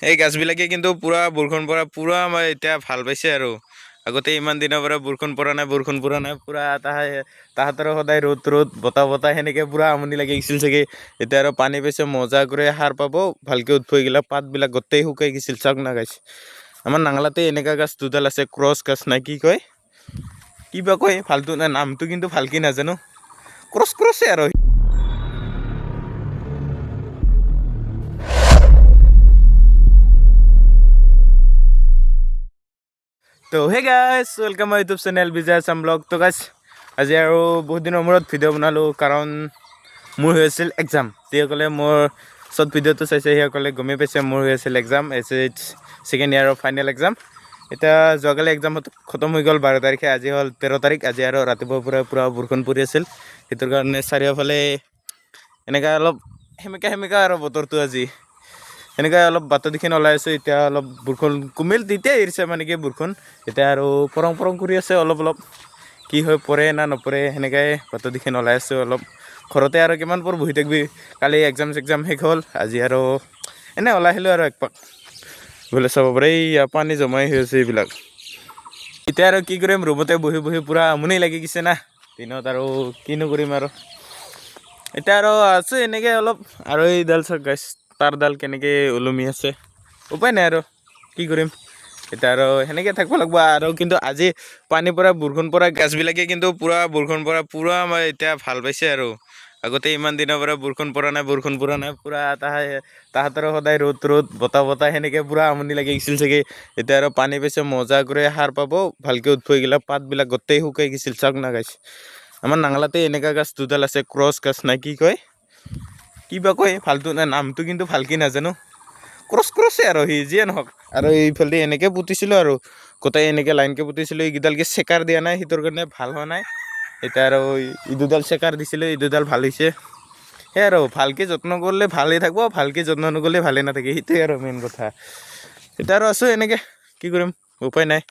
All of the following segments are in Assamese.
এই গাছবিলাকে কিন্তু পুৰা বৰষুণ পৰা পুৰা আমাৰ এতিয়া ভাল পাইছে আৰু আগতে ইমান দিনৰ পৰা বৰষুণ পৰা নাই পুৰা তাহাঁতৰ সদায় ৰ'দ ৰ'দ বতাহ সেনেকৈ পুৰা আমনি লাগি গৈছিল চাগে। এতিয়া আৰু পানী পাইছে মজা কৰি সাৰ পাব ভালকৈ উঠৈ গ'লে পাতবিলাক গোটেই শুকাই গৈছিল চাওক না গাছ। আমাৰ নাঙলাতে এনেকুৱা গাছ দুডাল আছে, ক্ৰছ গাছ নাই কি কয়, কিবা কয় ভালটো নামটো কিন্তু ভালকৈ নাজানো, ক্ৰছে আৰু। তো hey guys, welcome my YouTube channel Bijoy Assam vlog. তো গাইছ আজি আৰু বহুত দিনৰ মূৰত ভিডিঅ' বনালোঁ, কাৰণ মোৰ হৈ আছিল এক্সাম। যিসকলে মোৰ শ্বৰ্ট ভিডিঅ'টো চাইছে সেইসকলে গমেই পাইছে মোৰ হৈ আছিল এক্সাম, এইচ ছেকেণ্ড ইয়াৰৰ ফাইনেল এক্সাম। এতিয়া যোৱাকালি এক্সাম খতম হৈ গ'ল 12 তাৰিখে, আজি হ'ল 13 তাৰিখ। আজি আৰু ৰাতিপুৱাৰ পৰা পূৰা বৰষুণ পৰি আছিল, সেইটোৰ কাৰণে চাৰিওফালে এনেকৈ অলপ সেমেকা আৰু বতৰটো আজি। এনেকৈ অলপ বাটৰ দিশে ওলাই আছোঁ, এতিয়া অলপ বৰষুণ কমিল, তেতিয়া এৰিছে মানে কি বৰষুণ। এতিয়া আৰু পৰং কৰি আছে অলপ কি হয় পৰে না নপৰে, সেনেকৈ বাটৰ দিশে ওলাই আছোঁ অলপ। ঘৰতে আৰু কিমান পৰ বহি থাকিবি, কালি এক্সাম শেষ হ'ল, আজি আৰু এনেই ওলাই আহিলোঁ আৰু একপাক। বোলে চাব পাৰে এই পানী জমাই হৈ আছে এইবিলাক। এতিয়া আৰু কি কৰিম, ৰুমতে বহি পূৰা আমনি লাগি গৈছে না দিনত, আৰু কিনো কৰিম আৰু। এতিয়া আৰু আছোঁ এনেকৈ অলপ, আৰু এইডাল চাওক গাছ, তাঁৰডাল কেনেকৈ ওলমি আছে, উপায় নাই আৰু কি কৰিম। এতিয়া আৰু সেনেকৈ থাকিব লাগিব আৰু। কিন্তু আজি পানীৰ পৰা বৰষুণ পৰা গাছবিলাকে কিন্তু পুৰা বৰষুণ পৰা পুৰা আমাৰ এতিয়া ভাল পাইছে আৰু আগতে ইমান দিনৰ পৰা বৰষুণ পৰা নাই পুৰা তাহাঁতৰ সদায় ৰ'দ ৰ'দ বতাহ সেনেকৈ পুৰা আমনি লাগি গৈছিল চাগে। এতিয়া আৰু পানী পাইছে মজা কৰি সাৰ পাব ভালকৈ উঠৈ গ'লে পাতবিলাক গোটেই শুকাই গৈছিল চাওক না গাছ। আমাৰ নাঙলাতে এনেকুৱা গাছ দুডাল আছে, ক্ৰছ গাছ নাই কি কয়, কিবা কয় ভালটো নামটো কিন্তু ভালকৈ নাজানো, ক্ৰছে আৰু সি যিয়ে নহওক। আৰু এইফালে এনেকৈ পুতিছিলোঁ আৰু গোটেই এনেকৈ লাইনকৈ পুতিছিলোঁ, এইকেইডালকৈ চেকাৰ দিয়া নাই, সেইটোৰ কাৰণে ভাল হোৱা নাই। এতিয়া আৰু এই দুডাল চেকাৰ দিছিলোঁ, এই দুডাল ভাল হৈছে। সেই আৰু ভালকৈ যত্ন কৰিলে ভালেই থাকিব, ভালকৈ যত্ন নকৰিলে ভালেই নাথাকে, সেইটোৱে আৰু মেইন কথা। এতিয়া আৰু আছোঁ এনেকৈ, কি কৰিম উপায় নাই।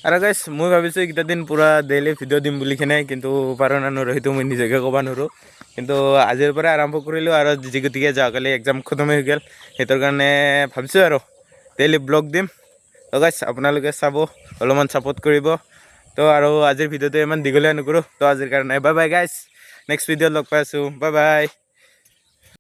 আৰু গাইছ মই ভাবিছোঁ এইকেইটা দিন পূৰা ডেইলি ভিডিঅ' দিম বুলি কিনে, কিন্তু পাৰোঁ না নোৱাৰোঁ সেইটো মই নিজকে ক'ব নোৱাৰোঁ। কিন্তু আজিৰ পৰা আৰম্ভ কৰিলোঁ, আৰু যি গতিকে যোৱাকালি এক্সাম খতম হৈ গ'ল, সেইটোৰ কাৰণে ভাবিছোঁ আৰু ডেইলি ব্লগ দিম। তো গাইছ আপোনালোকে চাব, অলপমান ছাপোৰ্ট কৰিব। তো আৰু আজিৰ ভিডিঅ'টো ইমান দীঘলীয়া নকৰোঁ, তো আজিৰ কাৰণে বাই বাই গাইছ, নেক্সট ভিডিঅ'ত লগ পাই আছোঁ, বাই বাই।